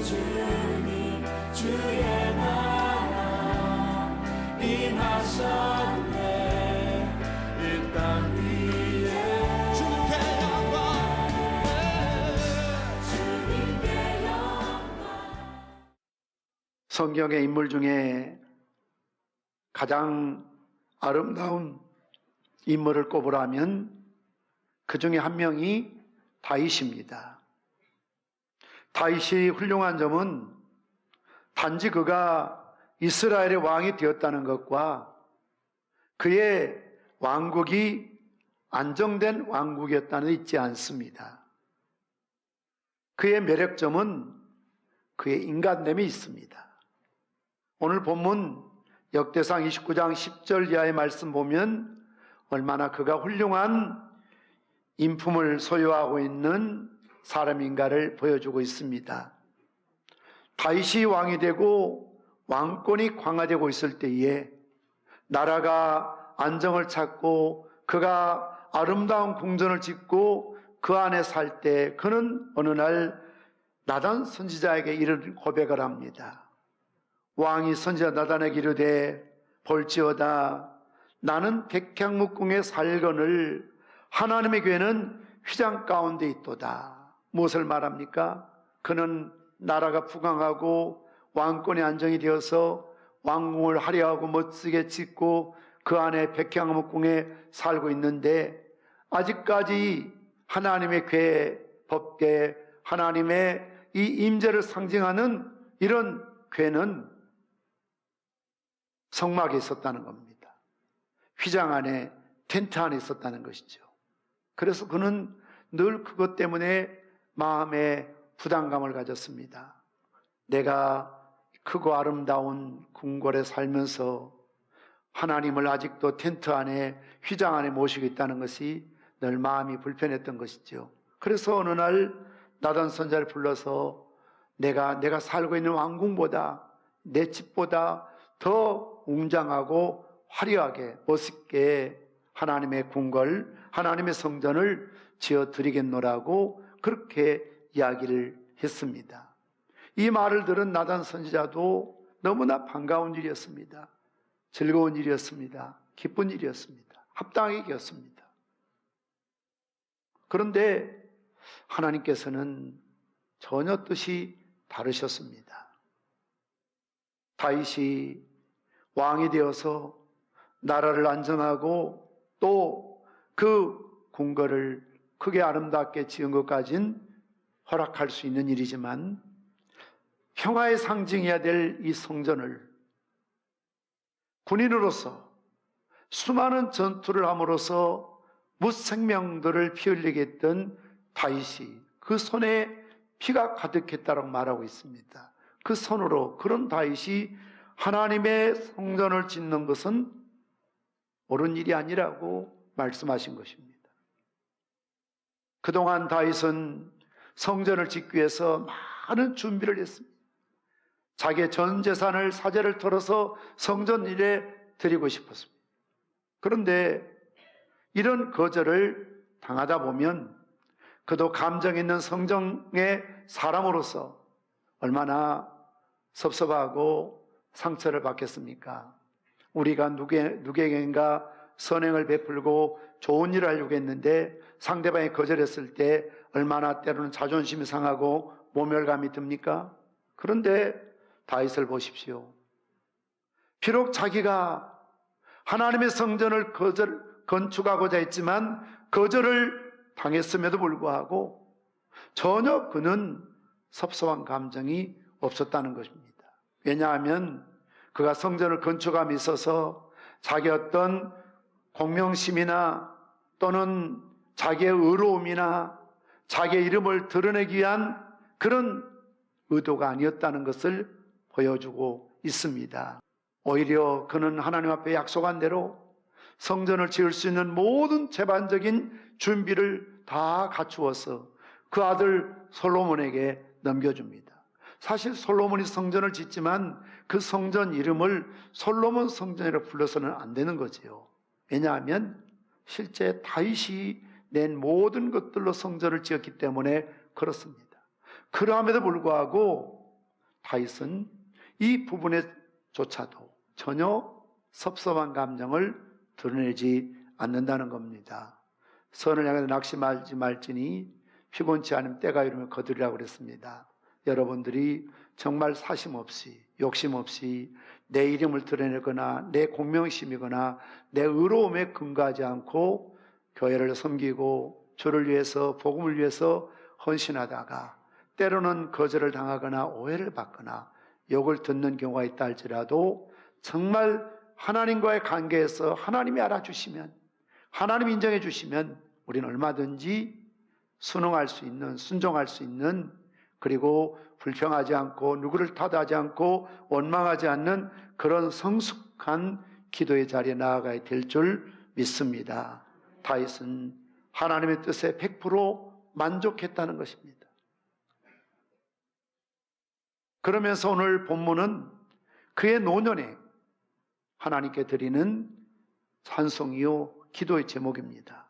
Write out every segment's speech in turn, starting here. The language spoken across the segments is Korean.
주님 주의 나라 임하셨네. 이 땅 위에 주님께 영광. 성경의 인물 중에 가장 아름다운 인물을 꼽으라면 그 중에 한 명이 다윗입니다. 다윗이 훌륭한 점은 단지 그가 이스라엘의 왕이 되었다는 것과 그의 왕국이 안정된 왕국이었다는 데 있지 않습니다. 그의 매력점은 그의 인간됨이 있습니다. 오늘 본문 역대상 29장 10절 이하의 말씀 보면 얼마나 그가 훌륭한 인품을 소유하고 있는 사람인가를 보여주고 있습니다. 다윗이 왕이 되고 왕권이 강화되고 있을 때에 나라가 안정을 찾고 그가 아름다운 궁전을 짓고 그 안에 살 때 그는 어느 날 나단 선지자에게 이런 고백을 합니다. 왕이 선지자 나단에게 이르되 볼지어다 나는 백향목궁에 살거늘 하나님의 교회는 휘장 가운데 있도다. 무엇을 말합니까? 그는 나라가 부강하고 왕권이 안정이 되어서 왕궁을 화려하고 멋지게 짓고 그 안에 백향목궁에 살고 있는데 아직까지 하나님의 궤, 법궤, 하나님의 이 임재를 상징하는 이런 궤는 성막에 있었다는 겁니다. 휘장 안에, 텐트 안에 있었다는 것이죠. 그래서 그는 늘 그것 때문에 마음에 부담감을 가졌습니다. 내가 크고 아름다운 궁궐에 살면서 하나님을 아직도 텐트 안에, 휘장 안에 모시고 있다는 것이 늘 마음이 불편했던 것이죠. 그래서 어느 날 나단 선지자를 불러서 내가 살고 있는 왕궁보다 내 집보다 더 웅장하고 화려하게 멋있게 하나님의 궁궐, 하나님의 성전을 지어드리겠노라고 그렇게 이야기를 했습니다. 이 말을 들은 나단 선지자도 너무나 반가운 일이었습니다. 즐거운 일이었습니다. 기쁜 일이었습니다. 합당하게 되었습니다. 그런데 하나님께서는 전혀 뜻이 다르셨습니다. 다윗이 왕이 되어서 나라를 안정하고 또 그 궁궐을 크게 아름답게 지은 것까지는 허락할 수 있는 일이지만 평화의 상징이어야 될 이 성전을 군인으로서 수많은 전투를 함으로써 무생명들을 피 흘리게 했던 다윗이 그 손에 피가 가득했다고 말하고 있습니다. 그 손으로 그런 다윗이 하나님의 성전을 짓는 것은 옳은 일이 아니라고 말씀하신 것입니다. 그동안 다윗은 성전을 짓기 위해서 많은 준비를 했습니다. 자기의 전 재산을 사제를 털어서 성전 일에 드리고 싶었습니다. 그런데 이런 거절을 당하다 보면 그도 감정 있는 성정의 사람으로서 얼마나 섭섭하고 상처를 받겠습니까? 우리가 누구에게인가 선행을 베풀고 좋은 일을 하려고 했는데 상대방이 거절했을 때 얼마나 때로는 자존심이 상하고 모멸감이 듭니까? 그런데 다윗을 보십시오. 비록 자기가 하나님의 성전을 건축하고자 했지만 거절을 당했음에도 불구하고 전혀 그는 섭섭한 감정이 없었다는 것입니다. 왜냐하면 그가 성전을 건축함에 있어서 자기의 어떤 공명심이나 또는 자기의 의로움이나 자기의 이름을 드러내기 위한 그런 의도가 아니었다는 것을 보여주고 있습니다. 오히려 그는 하나님 앞에 약속한 대로 성전을 지을 수 있는 모든 제반적인 준비를 다 갖추어서 그 아들 솔로몬에게 넘겨줍니다. 사실 솔로몬이 성전을 짓지만 그 성전 이름을 솔로몬 성전이라고 불러서는 안 되는 거지요. 왜냐하면 실제 다윗이 낸 모든 것들로 성전을 지었기 때문에 그렇습니다. 그럼에도 불구하고 다윗은 이 부분에조차도 전혀 섭섭한 감정을 드러내지 않는다는 겁니다. 선을 향해 낙심하지 말지니 피곤치 않으면 때가 이르면 거두리라고 그랬습니다. 여러분들이 정말 사심 없이 욕심 없이 내 이름을 드러내거나 내 공명심이거나 내 의로움에 근거하지 않고 교회를 섬기고 주를 위해서 복음을 위해서 헌신하다가 때로는 거절을 당하거나 오해를 받거나 욕을 듣는 경우가 있다 할지라도 정말 하나님과의 관계에서 하나님이 알아주시면 하나님이 인정해 주시면 우리는 얼마든지 순응할 수 있는, 순종할 수 있는, 그리고 불평하지 않고 누구를 탓하지 않고 원망하지 않는 그런 성숙한 기도의 자리에 나아가야 될 줄 믿습니다. 다윗은 하나님의 뜻에 100% 만족했다는 것입니다. 그러면서 오늘 본문은 그의 노년에 하나님께 드리는 찬송이요 기도의 제목입니다.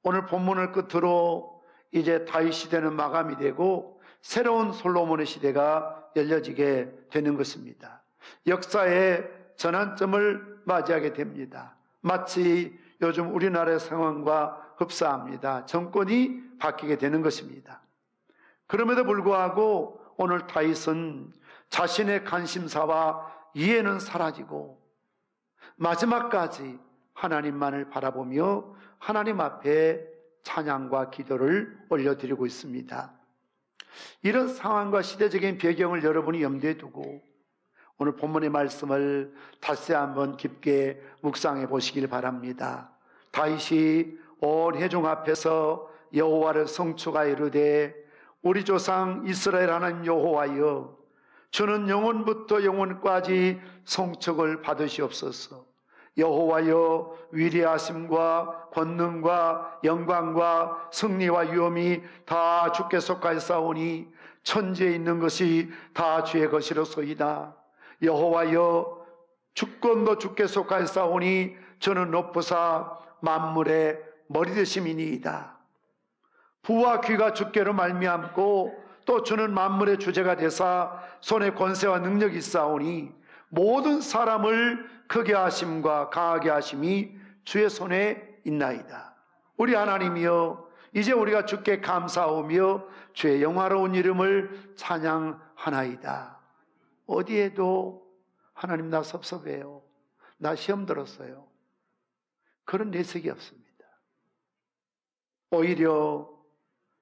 오늘 본문을 끝으로 이제 다윗 시대는 마감이 되고 새로운 솔로몬의 시대가 열려지게 되는 것입니다. 역사의 전환점을 맞이하게 됩니다. 마치 요즘 우리나라의 상황과 흡사합니다. 정권이 바뀌게 되는 것입니다. 그럼에도 불구하고 오늘 다윗은 자신의 관심사와 이해는 사라지고 마지막까지 하나님만을 바라보며 하나님 앞에 찬양과 기도를 올려드리고 있습니다. 이런 상황과 시대적인 배경을 여러분이 염두에 두고 오늘 본문의 말씀을 다시 한번 깊게 묵상해 보시길 바랍니다. 다윗이 온 회중 앞에서 여호와를 성축하여 이르되 우리 조상 이스라엘 하나님 여호와여 주는 영원부터 영원까지 성축을 받으시옵소서. 여호와여 위대하심과 권능과 영광과 승리와 위엄이 다 주께 속하였사오니 천지에 있는 것이 다 주의 것이로소이다. 여호와여 주권도 주께 속하였사오니 저는 높으사 만물의 머리 되심이니이다. 부와 귀가 주께로 말미암고 또 주는 만물의 주제가 되사 손에 권세와 능력이 있사오니 모든 사람을 크게 하심과 강하게 하심이 주의 손에 있나이다. 우리 하나님이여 이제 우리가 주께 감사하오며 주의 영화로운 이름을 찬양하나이다. 어디에도 하나님 나 섭섭해요, 나 시험 들었어요, 그런 내색이 없습니다. 오히려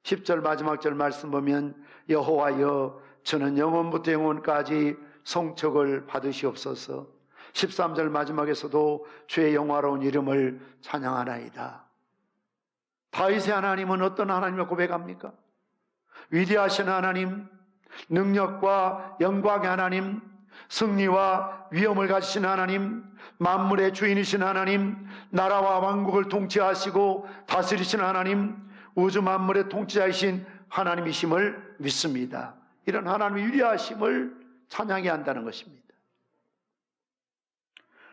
10절 마지막 절 말씀 보면 여호와여 저는 영원부터 영원까지 성축을 받으시옵소서. 13절 마지막에서도 주의 영화로운 이름을 찬양하나이다. 다윗의 하나님은 어떤 하나님을 고백합니까? 위대하신 하나님, 능력과 영광의 하나님, 승리와 위엄을 가지신 하나님, 만물의 주인이신 하나님, 나라와 왕국을 통치하시고 다스리신 하나님, 우주 만물의 통치자이신 하나님이심을 믿습니다. 이런 하나님의 위대하심을 찬양해야 한다는 것입니다.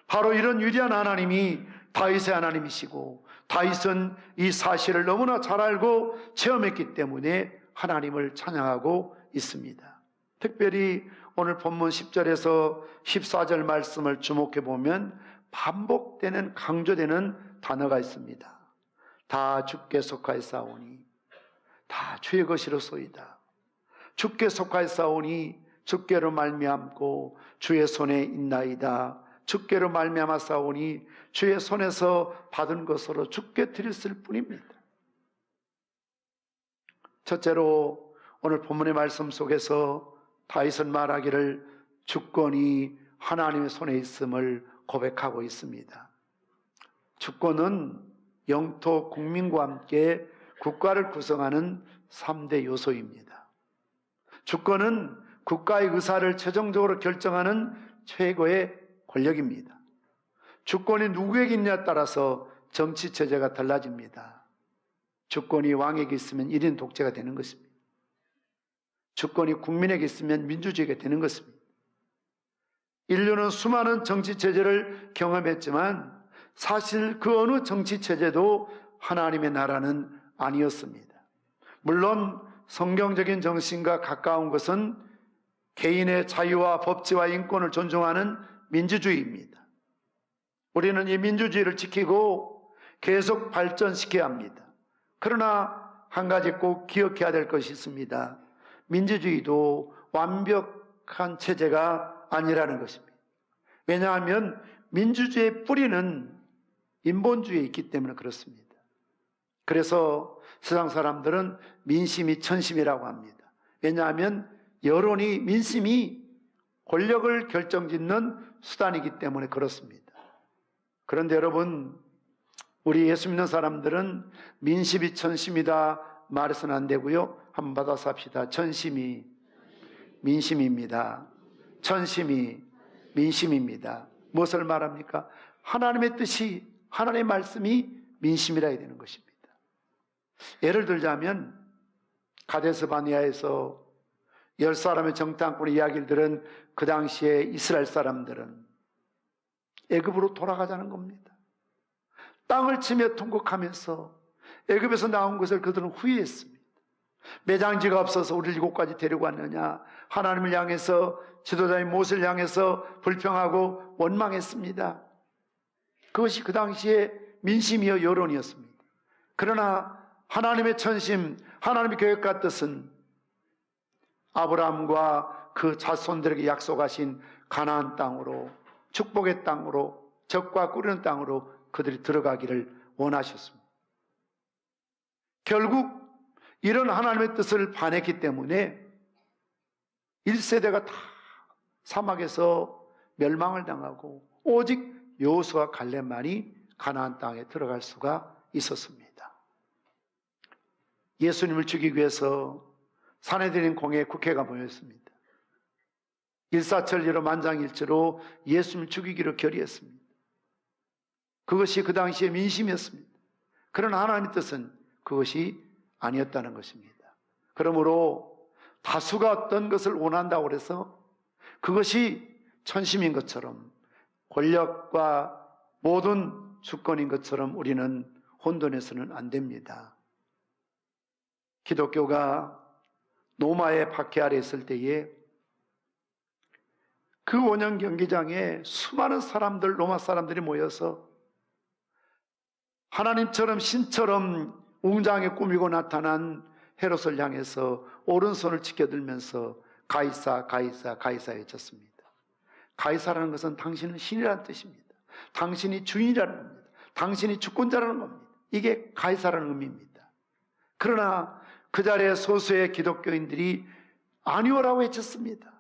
바로 이런 위대한 하나님이 다윗의 하나님이시고 다윗은 이 사실을 너무나 잘 알고 체험했기 때문에 하나님을 찬양하고 있습니다. 특별히 오늘 본문 10절에서 14절 말씀을 주목해 보면 반복되는 강조되는 단어가 있습니다. 다 주께 속하였사오니 다 주의 것이로소이다. 주께 속하였사오니 주께로 말미암고 주의 손에 있나이다. 주께로 말미암았사오니 주의 손에서 받은 것으로 주께 드렸을 뿐입니다. 첫째로 오늘 본문의 말씀 속에서 다윗은 말하기를 주권이 하나님의 손에 있음을 고백하고 있습니다. 주권은 영토 국민과 함께 국가를 구성하는 3대 요소입니다. 주권은 국가의 의사를 최종적으로 결정하는 최고의 권력입니다. 주권이 누구에게 있냐에 따라서 정치 체제가 달라집니다. 주권이 왕에게 있으면 1인 독재가 되는 것입니다. 주권이 국민에게 있으면 민주주의가 되는 것입니다. 인류는 수많은 정치 체제를 경험했지만 사실 그 어느 정치 체제도 하나님의 나라는 아니었습니다. 물론 성경적인 정신과 가까운 것은 개인의 자유와 법치와 인권을 존중하는 민주주의입니다. 우리는 이 민주주의를 지키고 계속 발전시켜야 합니다. 그러나 한 가지 꼭 기억해야 될 것이 있습니다. 민주주의도 완벽한 체제가 아니라는 것입니다. 왜냐하면 민주주의의 뿌리는 인본주의에 있기 때문에 그렇습니다. 그래서 세상 사람들은 민심이 천심이라고 합니다. 왜냐하면 여론이, 민심이 권력을 결정짓는 수단이기 때문에 그렇습니다. 그런데 여러분, 우리 예수 믿는 사람들은 민심이 천심이다 말해서는 안 되고요. 한번 받아서 합시다. 천심이 민심입니다. 천심이 민심입니다. 무엇을 말합니까? 하나님의 뜻이, 하나님의 말씀이 민심이라 해야 되는 것입니다. 예를 들자면 가데스 바네아에서 10사람의 정탐꾼의 이야기를 들은 그 당시에 이스라엘 사람들은 애굽으로 돌아가자는 겁니다. 땅을 치며 통곡하면서 애굽에서 나온 것을 그들은 후회했습니다. 매장지가 없어서 우리를 이곳까지 데리고 왔느냐, 하나님을 향해서, 지도자인 모세를 향해서 불평하고 원망했습니다. 그것이 그 당시에 민심이요 여론이었습니다. 그러나 하나님의 천심, 하나님의 계획과 뜻은 아브라함과 그 자손들에게 약속하신 가나안 땅으로, 축복의 땅으로, 젖과 꿀이는 땅으로 그들이 들어가기를 원하셨습니다. 결국 이런 하나님의 뜻을 반했기 때문에 1세대가 다 사막에서 멸망을 당하고 오직 여호수아 갈렙만이 가나안 땅에 들어갈 수가 있었습니다. 예수님을 죽이기 위해서 산헤드린 공회에 국회가 모였습니다. 일사천리로 만장일치로 예수님을 죽이기로 결의했습니다. 그것이 그 당시의 민심이었습니다. 그러나 하나님의 뜻은 그것이 아니었다는 것입니다. 그러므로 다수가 어떤 것을 원한다고 해서 그것이 천심인 것처럼, 권력과 모든 주권인 것처럼 우리는 혼돈해서는 안 됩니다. 기독교가 로마의 박해 아래 있을 때에 그 원형 경기장에 수많은 사람들, 로마 사람들이 모여서 하나님처럼 신처럼 웅장하게 꾸미고 나타난 헤롯을 향해서 오른손을 치켜들면서 가이사, 가이사, 가이사 외쳤습니다. 가이사라는 것은 당신은 신이라는 뜻입니다. 당신이 주인이라는 겁니다. 당신이 주권자라는 겁니다. 이게 가이사라는 의미입니다. 그러나 그 자리에 소수의 기독교인들이 아니오라고 외쳤습니다.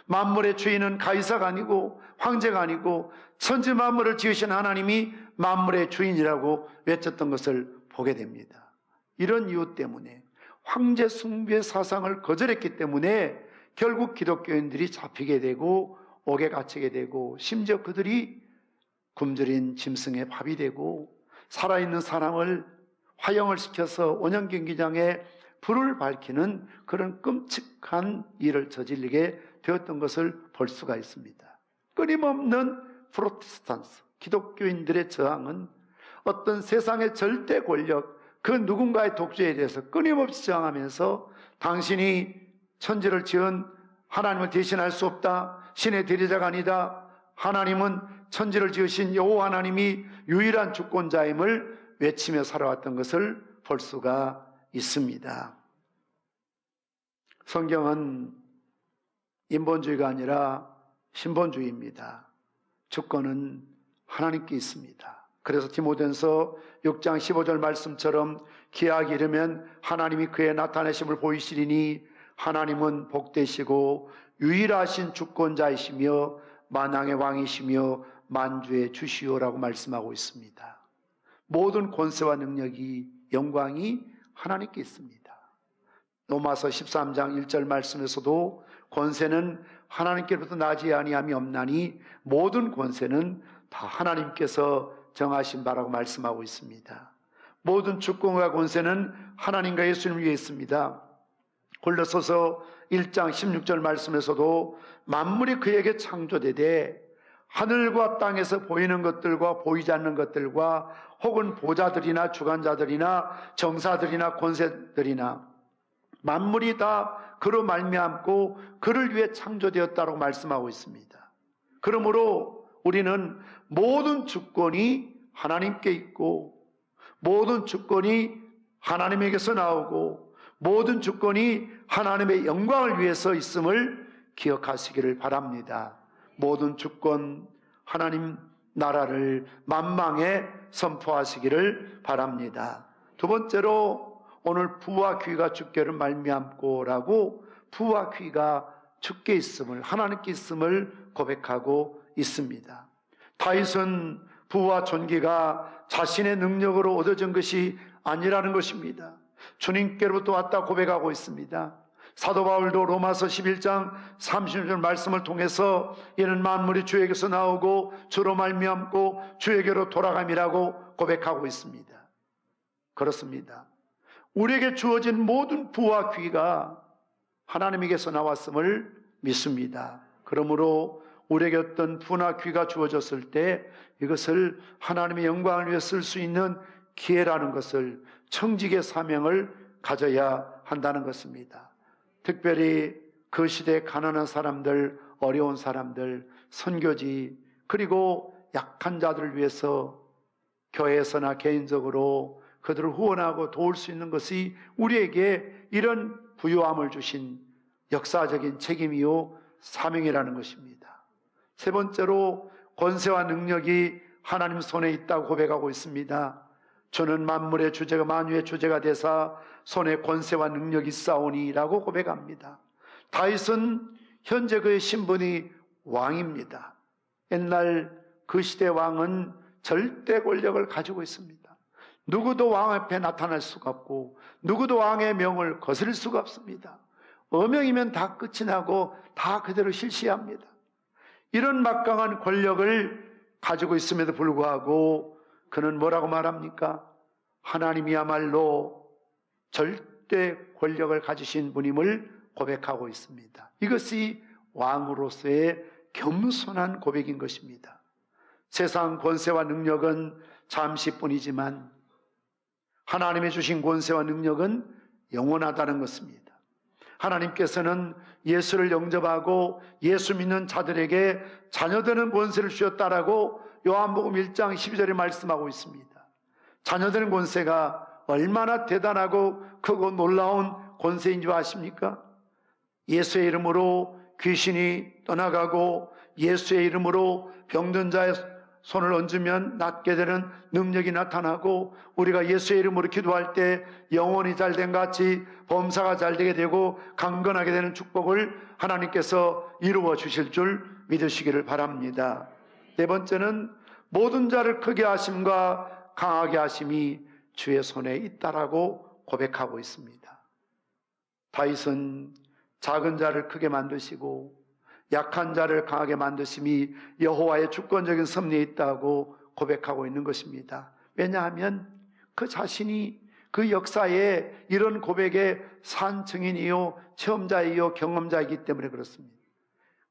만물의 주인은 가이사가 아니고 황제가 아니고 천지 만물을 지으신 하나님이 만물의 주인이라고 외쳤던 것을 보게 됩니다. 이런 이유 때문에, 황제 숭배의 사상을 거절했기 때문에 결국 기독교인들이 잡히게 되고 옥에 갇히게 되고, 심지어 그들이 굶주린 짐승의 밥이 되고, 살아있는 사람을 화형을 시켜서 원형 경기장에 불을 밝히는 그런 끔찍한 일을 저지르게 되었던 것을 볼 수가 있습니다. 끊임없는 프로테스탄트, 기독교인들의 저항은 어떤 세상의 절대 권력, 그 누군가의 독주에 대해서 끊임없이 저항하면서 당신이 천지를 지은 하나님을 대신할 수 없다, 신의 대리자가 아니다, 하나님은 천지를 지으신 여호와 하나님이 유일한 주권자임을 외치며 살아왔던 것을 볼 수가 있습니다. 성경은 인본주의가 아니라 신본주의입니다. 주권은 하나님께 있습니다. 그래서 디모데전서 6장 15절 말씀처럼 기약이 이르면 하나님이 그의 나타내심을 보이시리니 하나님은 복되시고 유일하신 주권자이시며 만왕의 왕이시며 만주의 주시오라고 말씀하고 있습니다. 모든 권세와 능력이, 영광이 하나님께 있습니다. 로마서 13장 1절 말씀에서도 권세는 하나님께로부터 나지 아니함이 없나니 모든 권세는 다 하나님께서 정하신 바라고 말씀하고 있습니다. 모든 주권과 권세는 하나님과 예수님 위에 있습니다. 골로새서 1장 16절 말씀에서도 만물이 그에게 창조되되 하늘과 땅에서 보이는 것들과 보이지 않는 것들과 혹은 보좌들이나 주관자들이나 정사들이나 권세들이나 만물이 다 그로 말미암고 그를 위해 창조되었다고 말씀하고 있습니다. 그러므로 우리는 모든 주권이 하나님께 있고 모든 주권이 하나님에게서 나오고 모든 주권이 하나님의 영광을 위해서 있음을 기억하시기를 바랍니다. 모든 주권, 하나님 나라를 만방에 선포하시기를 바랍니다. 두 번째로 오늘 부와 귀가 주께를 말미암고라고 부와 귀가 주께 있음을, 하나님께 있음을 고백하고 있습니다. 다윗은 부와 존귀가 자신의 능력으로 얻어진 것이 아니라는 것입니다. 주님께로부터 왔다 고백하고 있습니다. 사도 바울도 로마서 11장 30절 말씀을 통해서 이는 만물이 주에게서 나오고 주로 말미암고 주에게로 돌아감이라고 고백하고 있습니다. 그렇습니다. 우리에게 주어진 모든 부와 귀가 하나님에게서 나왔음을 믿습니다. 그러므로 우리에게 어떤 부나 귀가 주어졌을 때 이것을 하나님의 영광을 위해 쓸 수 있는 기회라는 것을, 청직의 사명을 가져야 한다는 것입니다. 특별히 그 시대에 가난한 사람들, 어려운 사람들, 선교지, 그리고 약한 자들을 위해서 교회에서나 개인적으로 그들을 후원하고 도울 수 있는 것이 우리에게 이런 부요함을 주신 역사적인 책임이요 사명이라는 것입니다. 세 번째로 권세와 능력이 하나님 손에 있다고 고백하고 있습니다. 저는 만물의 주제가 만유의 주제가 되사 손에 권세와 능력이 있사오니라고 고백합니다. 다윗은 현재 그의 신분이 왕입니다. 옛날 그 시대 왕은 절대 권력을 가지고 있습니다. 누구도 왕 앞에 나타날 수가 없고 누구도 왕의 명을 거스릴 수가 없습니다. 어명이면 다 끝이 나고 다 그대로 실시합니다. 이런 막강한 권력을 가지고 있음에도 불구하고 그는 뭐라고 말합니까? 하나님이야말로 절대 권력을 가지신 분임을 고백하고 있습니다. 이것이 왕으로서의 겸손한 고백인 것입니다. 세상 권세와 능력은 잠시뿐이지만 하나님의 주신 권세와 능력은 영원하다는 것입니다. 하나님께서는 예수를 영접하고 예수 믿는 자들에게 자녀되는 권세를 주셨다라고 요한복음 1장 12절에 말씀하고 있습니다. 자녀되는 권세가 얼마나 대단하고 크고 놀라운 권세인 줄 아십니까? 예수의 이름으로 귀신이 떠나가고 예수의 이름으로 병든 자의 손을 얹으면 낫게 되는 능력이 나타나고 우리가 예수의 이름으로 기도할 때 영혼이 잘된 같이 범사가 잘되게 되고 강건하게 되는 축복을 하나님께서 이루어 주실 줄 믿으시기를 바랍니다. 네 번째는 모든 자를 크게 하심과 강하게 하심이 주의 손에 있다라고 고백하고 있습니다. 다윗은 작은 자를 크게 만드시고 약한 자를 강하게 만드심이 여호와의 주권적인 섭리에 있다고 고백하고 있는 것입니다. 왜냐하면 그 자신이 그 역사에 이런 고백의 산증인이요 체험자이요 경험자이기 때문에 그렇습니다.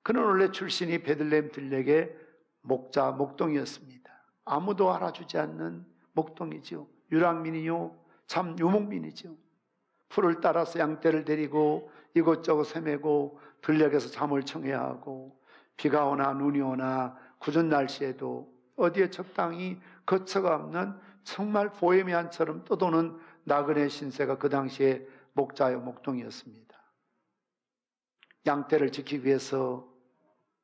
그는 원래 출신이 베들레헴 들녘의 목동이었습니다. 아무도 알아주지 않는 목동이죠. 유랑민이요 참 유목민이죠. 풀을 따라서 양떼를 데리고 이곳저곳 헤매고 들녘에서 잠을 청해야 하고 비가 오나 눈이 오나 궂은 날씨에도 어디에 적당히 거처가 없는 정말 보헤미안처럼 떠도는 나그네 신세가 그 당시에 목자요 목동이었습니다. 양떼를 지키기 위해서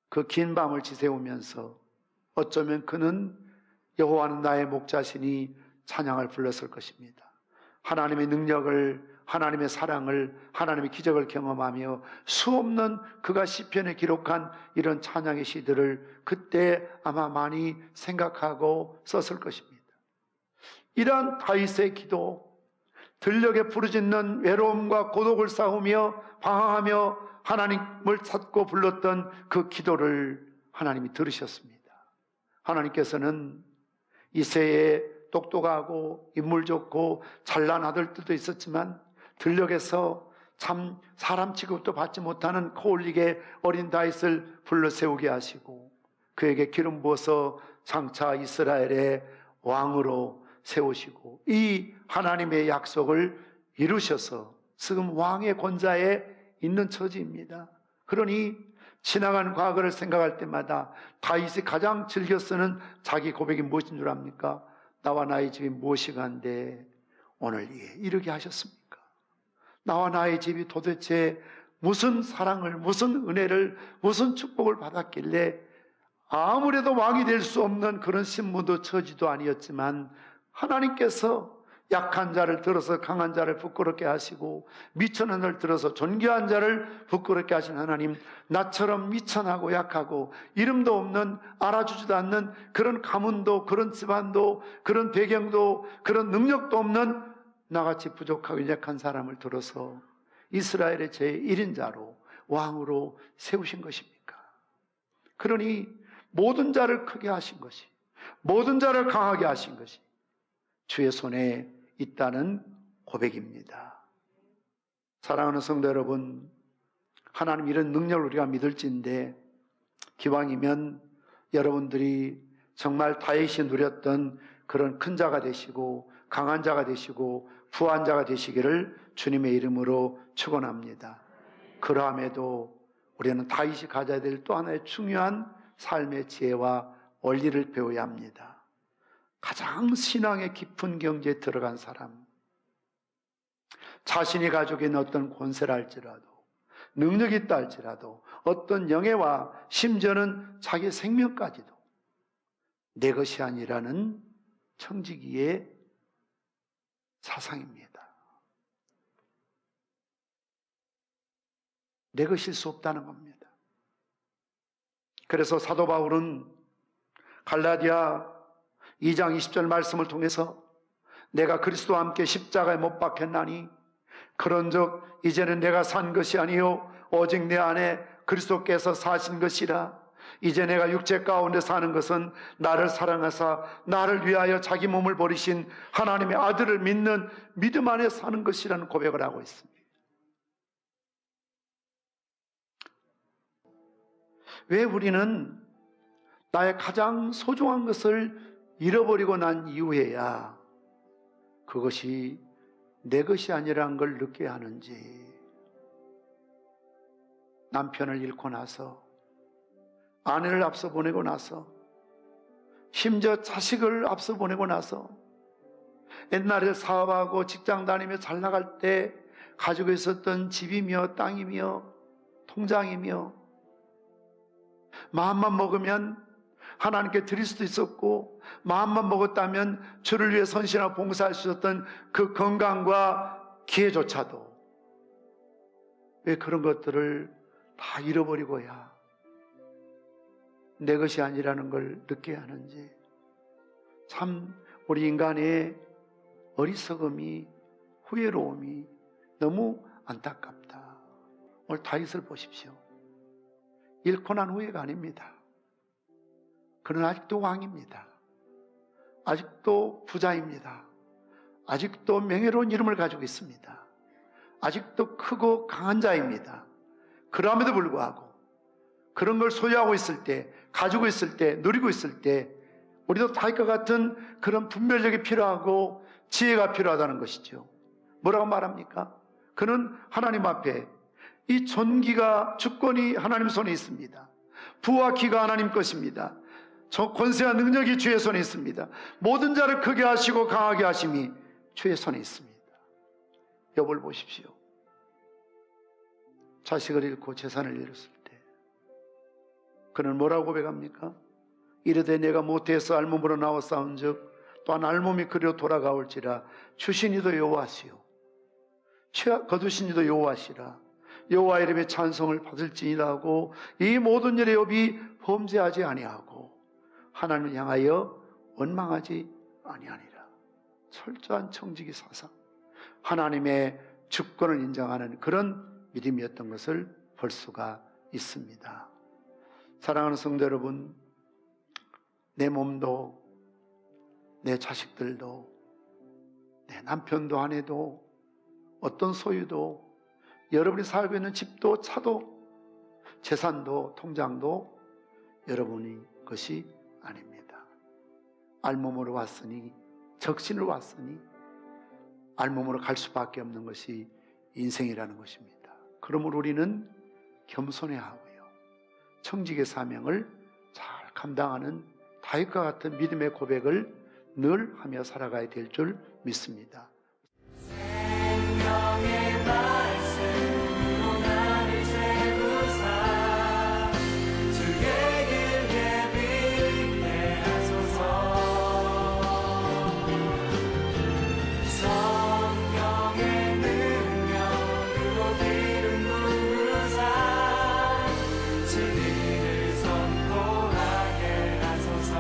그 긴 밤을 지새우면서 어쩌면 그는 여호와는 나의 목자시니 찬양을 불렀을 것입니다. 하나님의 능력을, 하나님의 사랑을, 하나님의 기적을 경험하며 수없는 그가 시편에 기록한 이런 찬양의 시들을 그때 아마 많이 생각하고 썼을 것입니다. 이러한 다윗의 기도, 들녘에 부르짖는 외로움과 고독을 싸우며 방황하며 하나님을 찾고 불렀던 그 기도를 하나님이 들으셨습니다. 하나님께서는 이새에 똑똑하고 인물 좋고 잘난 아들들도 있었지만 들녘에서 참 사람 취급도 받지 못하는 코올리게 어린 다윗을 불러 세우게 하시고 그에게 기름 부어서 장차 이스라엘의 왕으로 세우시고 이 하나님의 약속을 이루셔서 지금 왕의 권좌에 있는 처지입니다. 그러니 지나간 과거를 생각할 때마다 다윗이 가장 즐겨 쓰는 자기 고백이 무엇인 줄 압니까? 나와 나의 집이 무엇이가 한데 오늘 이르게 하셨습니까? 나와 나의 집이 도대체 무슨 사랑을, 무슨 은혜를, 무슨 축복을 받았길래 아무래도 왕이 될 수 없는 그런 신분도 처지도 아니었지만 하나님께서 약한 자를 들어서 강한 자를 부끄럽게 하시고 미천한 자를 들어서 존귀한 자를 부끄럽게 하신 하나님, 나처럼 미천하고 약하고 이름도 없는, 알아주지도 않는 그런 가문도, 그런 집안도, 그런 배경도, 그런 능력도 없는 나같이 부족하고 약한 사람을 들어서 이스라엘의 제1인자로 왕으로 세우신 것입니까? 그러니 모든 자를 크게 하신 것이, 모든 자를 강하게 하신 것이 주의 손에 있다는 고백입니다. 사랑하는 성도 여러분, 하나님 이런 능력을 우리가 믿을지인데 기왕이면 여러분들이 정말 다윗이 누렸던 그런 큰 자가 되시고 강한 자가 되시고 부한 자가 되시기를 주님의 이름으로 축원합니다. 그러함에도 우리는 다윗이 가져야 될 또 하나의 중요한 삶의 지혜와 원리를 배워야 합니다. 가장 신앙의 깊은 경지에 들어간 사람, 자신이 가지고 있는 어떤 권세라 할지라도, 능력이 있다 할지라도, 어떤 영예와 심지어는 자기 생명까지도 내 것이 아니라는 청지기의 사상입니다. 내 것일 수 없다는 겁니다. 그래서 사도 바울은 갈라디아 2장 20절 말씀을 통해서 내가 그리스도와 함께 십자가에 못 박혔나니 그런즉 이제는 내가 산 것이 아니요 오직 내 안에 그리스도께서 사신 것이라. 이제 내가 육체 가운데 사는 것은 나를 사랑하사 나를 위하여 자기 몸을 버리신 하나님의 아들을 믿는 믿음 안에 사는 것이라는 고백을 하고 있습니다. 왜 우리는 나의 가장 소중한 것을 잃어버리고 난 이후에야 그것이 내 것이 아니라는 걸 느껴야 하는지, 남편을 잃고 나서, 아내를 앞서 보내고 나서, 심지어 자식을 앞서 보내고 나서, 옛날에 사업하고 직장 다니며 잘 나갈 때 가지고 있었던 집이며 땅이며 통장이며 마음만 먹으면 하나님께 드릴 수도 있었고 마음만 먹었다면 주를 위해 선신하고 봉사할 수 있었던 그 건강과 기회조차도 왜 그런 것들을 다 잃어버리고야 내 것이 아니라는 걸 느껴야 하는지, 참 우리 인간의 어리석음이, 후회로움이 너무 안타깝다. 오늘 다윗을 보십시오. 잃고 난 후회가 아닙니다. 그는 아직도 왕입니다. 아직도 부자입니다. 아직도 명예로운 이름을 가지고 있습니다. 아직도 크고 강한 자입니다. 그럼에도 불구하고 그런 걸 소유하고 있을 때, 가지고 있을 때, 누리고 있을 때 우리도 다윗과 같은 그런 분별력이 필요하고 지혜가 필요하다는 것이죠. 뭐라고 말합니까? 그는 하나님 앞에 이 존귀가, 주권이 하나님 손에 있습니다. 부와 기가 하나님 것입니다. 저 권세와 능력이 주의 손에 있습니다. 모든 자를 크게 하시고 강하게 하심이 주의 손에 있습니다. 욥을 보십시오. 자식을 잃고 재산을 잃었을 때 그는 뭐라고 고백합니까? 이르되 내가 모태에서 알몸으로 나와 싸운즉 또한 알몸이 그리로 돌아가올지라. 주신 이도 여호와시요 거두신 이도 여호와시라. 여호와 이름의 찬송을 받을지니라 하고 이 모든 일에 욥이 범죄하지 아니하고 하나님을 향하여 원망하지 아니하니라. 철저한 청지기 사상, 하나님의 주권을 인정하는 그런 믿음이었던 것을 볼 수가 있습니다. 사랑하는 성도 여러분, 내 몸도, 내 자식들도, 내 남편도 아내도, 어떤 소유도, 여러분이 살고 있는 집도 차도 재산도 통장도 여러분이 것이 아닙니다. 알몸으로 왔으니, 적신으로 왔으니 알몸으로 갈 수밖에 없는 것이 인생이라는 것입니다. 그러므로 우리는 겸손해야 하고요. 청직의 사명을 잘 감당하는 다윗과 같은 믿음의 고백을 늘 하며 살아가야 될 줄 믿습니다. 생명의 말씀으로 나를 세우사 주의 길 예비케 하소서. 성령의 능력으로 기름 부으사 진리를 선포하게 하소서.